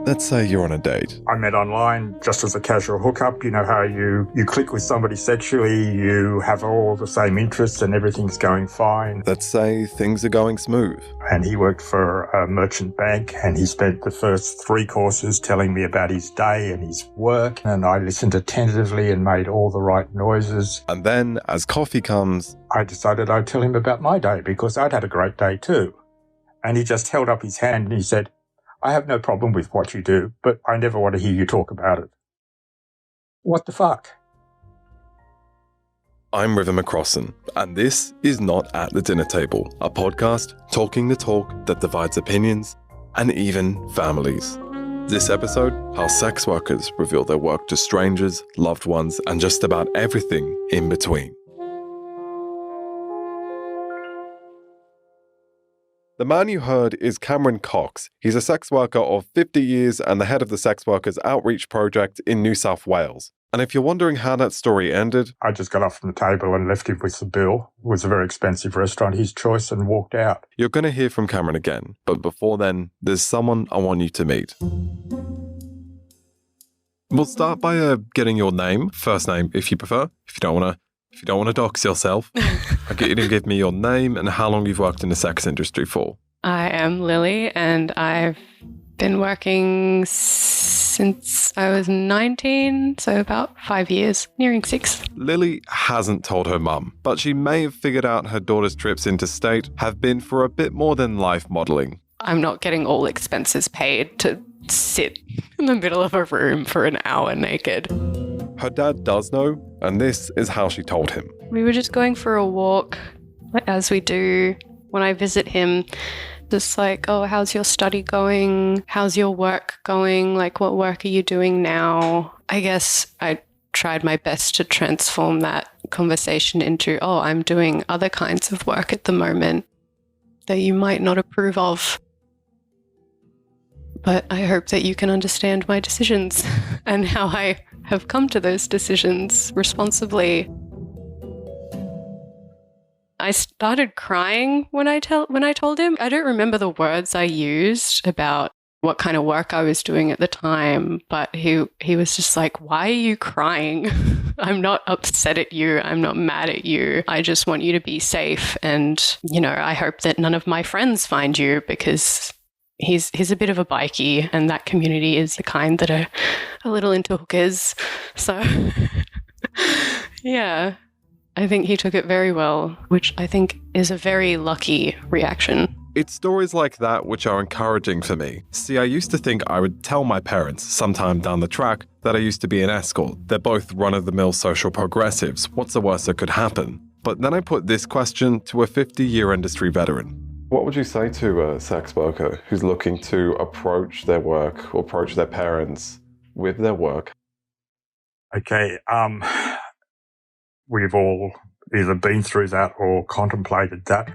Let's say you're on a date. I met online just as a casual hookup. You know how you click with somebody sexually, you have all the same interests and everything's going fine. Let's say things are going smooth. And he worked for a merchant bank and he spent the first 3 courses telling me about his day and his work. And I listened attentively and made all the right noises. And then, as coffee comes, I decided I'd tell him about my day because I'd had a great day too. And he just held up his hand and he said, I have no problem with what you do, but I never want to hear you talk about it. What the fuck? I'm River McCrossen, and this is Not at the Dinner Table, a podcast talking the talk that divides opinions and even families. This episode, how sex workers reveal their work to strangers, loved ones, and just about everything in between. The man you heard is Cameron Cox. He's a sex worker of 50 years and the head of the Sex Workers Outreach Project in New South Wales. And if you're wondering how that story ended, I just got off from the table and left him with the bill. It was a very expensive restaurant, his choice, and walked out. You're going to hear from Cameron again. But before then, there's someone I want you to meet. We'll start by getting your name, first name if you prefer, if you don't want to dox yourself. I'll get you to give me your name and how long you've worked in the sex industry for. I am Lily and I've been working since I was 19, so about 5 years, nearing 6. Lily hasn't told her mum, but she may have figured out her daughter's trips interstate have been for a bit more than life modelling. I'm not getting all expenses paid to sit in the middle of a room for an hour naked. Her dad does know, and this is how she told him. We were just going for a walk, as we do when I visit him. Just like, oh, how's your study going? How's your work going? Like, what work are you doing now? I guess I tried my best to transform that conversation into, oh, I'm doing other kinds of work at the moment that you might not approve of. But I hope that you can understand my decisions and how I have come to those decisions responsibly. I started crying when I told him. I don't remember the words I used about what kind of work I was doing at the time, but he was just like, "Why are you crying? I'm not upset at you. I'm not mad at you. I just want you to be safe. And, I hope that none of my friends find you," because he's a bit of a bikie and that community is the kind that are a little into hookers. So, yeah. I think he took it very well, which I think is a very lucky reaction. It's stories like that which are encouraging for me. See, I used to think I would tell my parents sometime down the track that I used to be an escort. They're both run-of-the-mill social progressives. What's the worst that could happen? But then I put this question to a 50-year industry veteran. What would you say to a sex worker who's looking to approach their work or approach their parents with their work? Okay, we've all either been through that or contemplated that.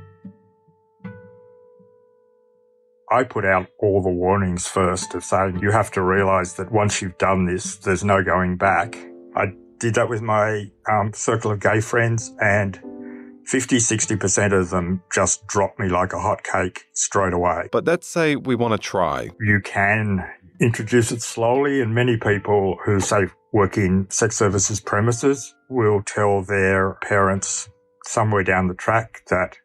I put out all the warnings first of saying you have to realise that once you've done this, there's no going back. I did that with my circle of gay friends and 50-60% of them just dropped me like a hot cake straight away. But let's say we want to try. You can introduce it slowly, and many people who, say, work in sex services premises will tell their parents somewhere down the track that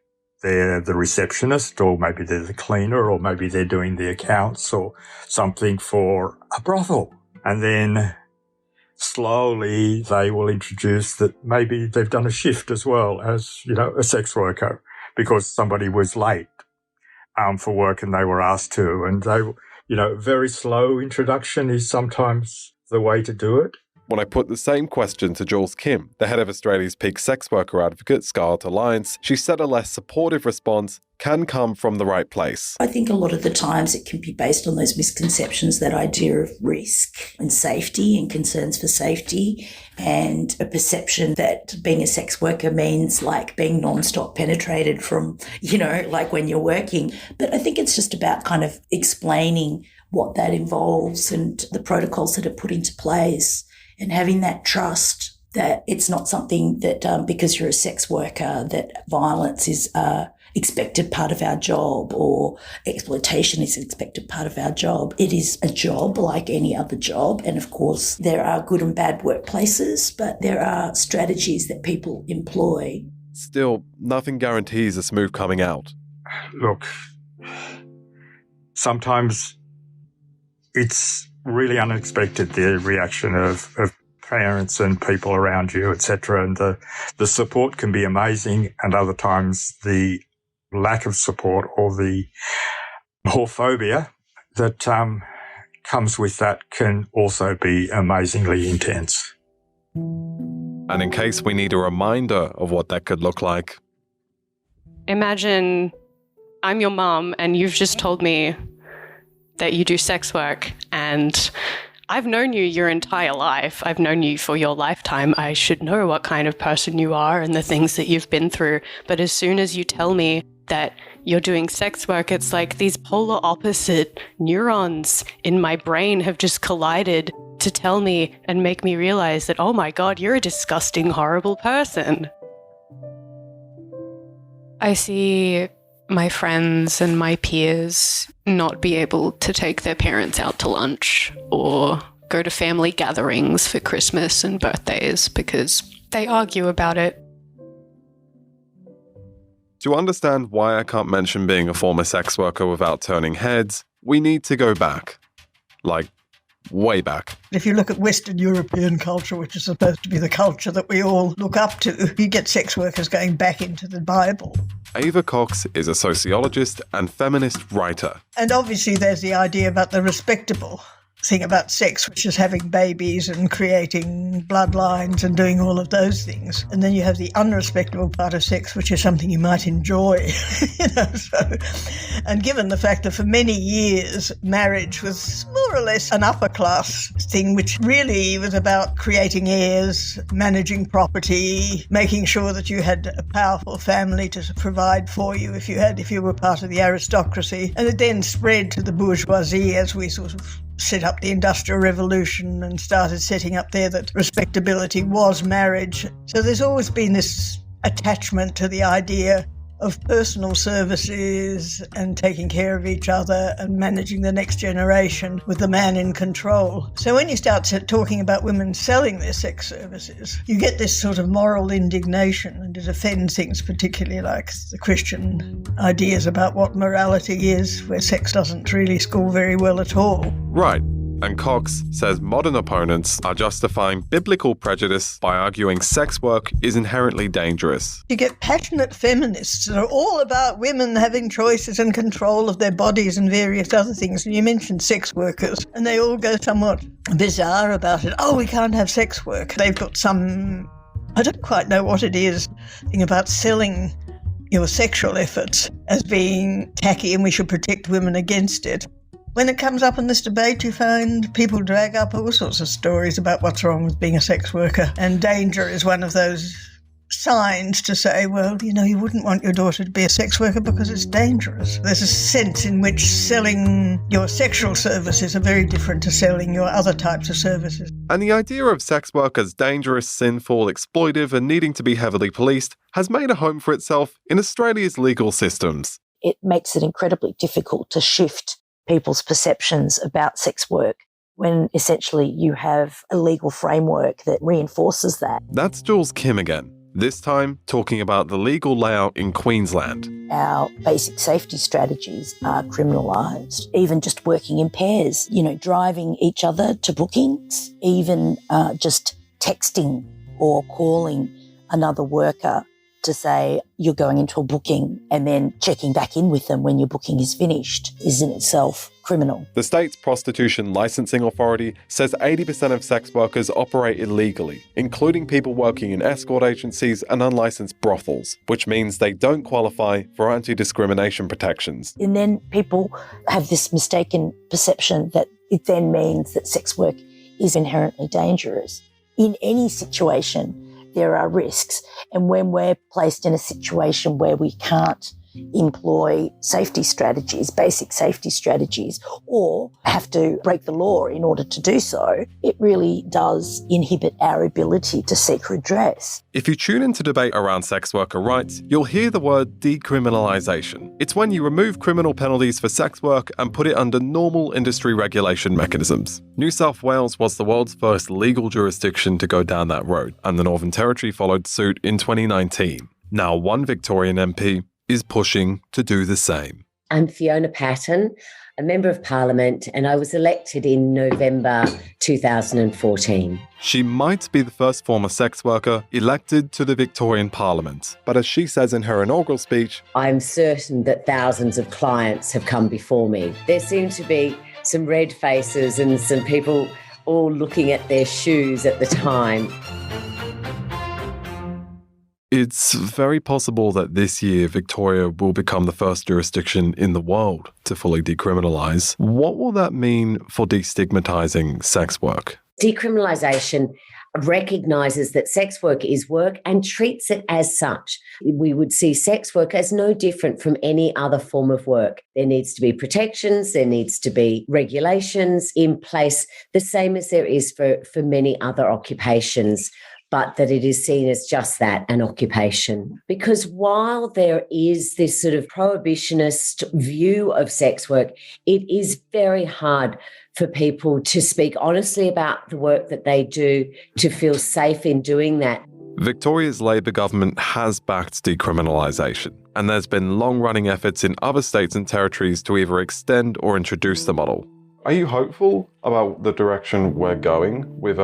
they're the receptionist, or maybe they're the cleaner, or maybe they're doing the accounts or something for a brothel. And then slowly they will introduce that maybe they've done a shift as well as, a sex worker because somebody was late for work and they were asked to. And they, very slow introduction is sometimes the way to do it. When I put the same question to Jules Kim, the head of Australia's peak sex worker advocate, Scarlet Alliance, she said a less supportive response can come from the right place. I think a lot of the times it can be based on those misconceptions, that idea of risk and safety and concerns for safety, and a perception that being a sex worker means like being non-stop penetrated from, like when you're working. But I think it's just about kind of explaining what that involves and the protocols that are put into place, and having that trust that it's not something that because you're a sex worker that violence is expected part of our job or exploitation is an expected part of our job. It is a job like any other job. And of course, there are good and bad workplaces, but there are strategies that people employ. Still, nothing guarantees a smooth coming out. Look, sometimes it's really unexpected, the reaction of parents and people around you, etc. And the support can be amazing, and other times the lack of support or the phobia that comes with that can also be amazingly intense. And in case we need a reminder of what that could look like. Imagine I'm your mum and you've just told me that you do sex work, and I've known you your entire life. I've known you for your lifetime. I should know what kind of person you are and the things that you've been through. But as soon as you tell me that you're doing sex work, it's like these polar opposite neurons in my brain have just collided to tell me and make me realize that, oh my God, you're a disgusting, horrible person. I see my friends and my peers not be able to take their parents out to lunch or go to family gatherings for Christmas and birthdays because they argue about it. To understand why I can't mention being a former sex worker without turning heads, we need to go back. Like, way back. If you look at Western European culture, which is supposed to be the culture that we all look up to, you get sex workers going back into the Bible. Ava Cox is a sociologist and feminist writer. And obviously there's the idea about the respectable thing about sex, which is having babies and creating bloodlines and doing all of those things. And then you have the unrespectable part of sex, which is something you might enjoy. And given the fact that for many years marriage was more or less an upper class thing, which really was about creating heirs, managing property, making sure that you had a powerful family to provide for you if you were part of the aristocracy. And it then spread to the bourgeoisie as we sort of set up the Industrial Revolution and started setting up there that respectability was marriage. So there's always been this attachment to the idea of personal services and taking care of each other and managing the next generation with the man in control. So when you start talking about women selling their sex services, you get this sort of moral indignation, and it offends things, particularly like the Christian ideas about what morality is, where sex doesn't really score very well at all. Right. And Cox says modern opponents are justifying biblical prejudice by arguing sex work is inherently dangerous. You get passionate feminists that are all about women having choices and control of their bodies and various other things. And you mentioned sex workers, and they all go somewhat bizarre about it. Oh, we can't have sex work. They've got some, I don't quite know what it is, thing about selling your sexual efforts as being tacky and we should protect women against it. When it comes up in this debate, you find people drag up all sorts of stories about what's wrong with being a sex worker. And danger is one of those signs to say, well, you wouldn't want your daughter to be a sex worker because it's dangerous. There's a sense in which selling your sexual services are very different to selling your other types of services. And the idea of sex work as dangerous, sinful, exploitive, and needing to be heavily policed has made a home for itself in Australia's legal systems. It makes it incredibly difficult to shift people's perceptions about sex work when essentially you have a legal framework that reinforces that. That's Jules Kim again, this time talking about the legal layout in Queensland. Our basic safety strategies are criminalised. Even just working in pairs, driving each other to bookings, even just texting or calling another worker to say you're going into a booking and then checking back in with them when your booking is finished is in itself criminal. The state's Prostitution Licensing Authority says 80% of sex workers operate illegally, including people working in escort agencies and unlicensed brothels, which means they don't qualify for anti-discrimination protections. And then people have this mistaken perception that it then means that sex work is inherently dangerous. In any situation, there are risks. And when we're placed in a situation where we can't employ safety strategies, basic safety strategies, or have to break the law in order to do so, it really does inhibit our ability to seek redress. If you tune into debate around sex worker rights, you'll hear the word decriminalisation. It's when you remove criminal penalties for sex work and put it under normal industry regulation mechanisms. New South Wales was the world's first legal jurisdiction to go down that road, and the Northern Territory followed suit in 2019. Now one Victorian MP is pushing to do the same. I'm Fiona Patton, a Member of Parliament, and I was elected in November 2014. She might be the first former sex worker elected to the Victorian Parliament, but as she says in her inaugural speech, I'm certain that thousands of clients have come before me. There seem to be some red faces and some people all looking at their shoes at the time. it's very possible that this year Victoria will become the first jurisdiction in the world to fully decriminalise. What will that mean for destigmatising sex work? Decriminalisation recognises that sex work is work and treats it as such. We would see sex work as no different from any other form of work. There needs to be protections, there needs to be regulations in place, the same as there is for many other occupations, but that it is seen as just that, an occupation. Because while there is this sort of prohibitionist view of sex work, it is very hard for people to speak honestly about the work that they do, to feel safe in doing that. Victoria's Labor government has backed decriminalisation, and there's been long-running efforts in other states and territories to either extend or introduce the model. Are you hopeful about the direction we're going with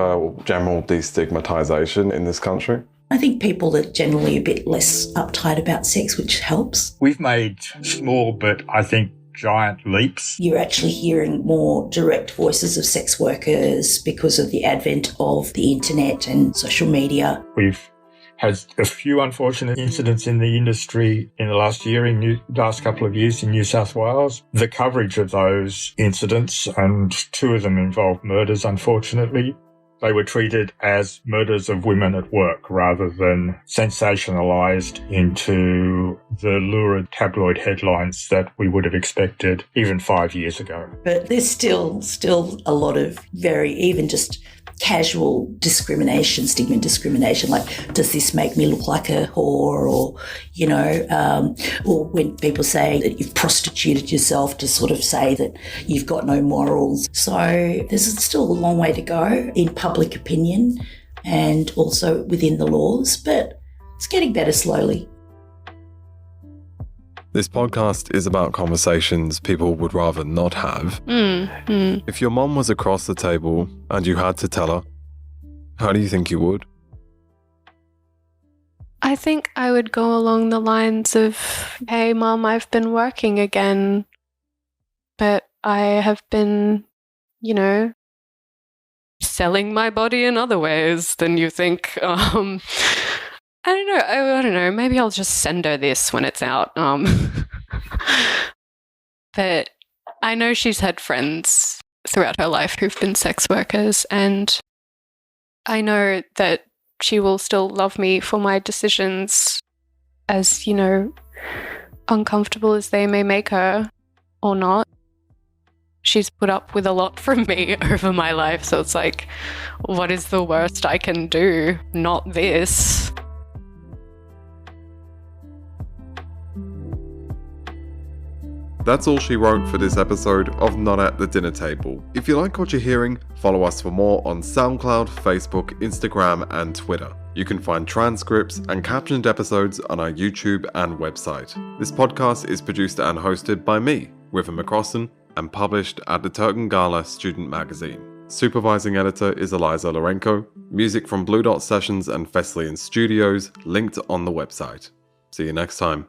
general destigmatisation in this country? I think people are generally a bit less uptight about sex, which helps. We've made small, but I think giant leaps. You're actually hearing more direct voices of sex workers because of the advent of the internet and social media. We've had a few unfortunate incidents in the industry in the last couple of years in New South Wales. The coverage of those incidents, and two of them involved murders, unfortunately, they were treated as murders of women at work rather than sensationalised into the lurid tabloid headlines that we would have expected even 5 years ago. But there's still a lot of even just casual discrimination, stigma discrimination, like, does this make me look like a whore? Or, or when people say that you've prostituted yourself, to sort of say that you've got no morals. So there's still a long way to go in public opinion and also within the laws, but it's getting better slowly. This podcast is about conversations people would rather not have. If your mom was across the table and you had to tell her, how do you think you would? I think I would go along the lines of, hey, Mom, I've been working again, but I have been, selling my body in other ways than you think. I don't know. Maybe I'll just send her this when it's out. But I know she's had friends throughout her life who've been sex workers, and I know that she will still love me for my decisions, as, uncomfortable as they may make her or not. She's put up with a lot from me over my life, so it's like, what is the worst I can do? Not this. That's all she wrote for this episode of Not at the Dinner Table. If you like what you're hearing, follow us for more on SoundCloud, Facebook, Instagram, and Twitter. You can find transcripts and captioned episodes on our YouTube and website. This podcast is produced and hosted by me, River McCrossen, and published at the Tertangala student magazine. Supervising editor is Eliza Lorenko. Music from Blue Dot Sessions and Fesliyan Studios, linked on the website. See you next time.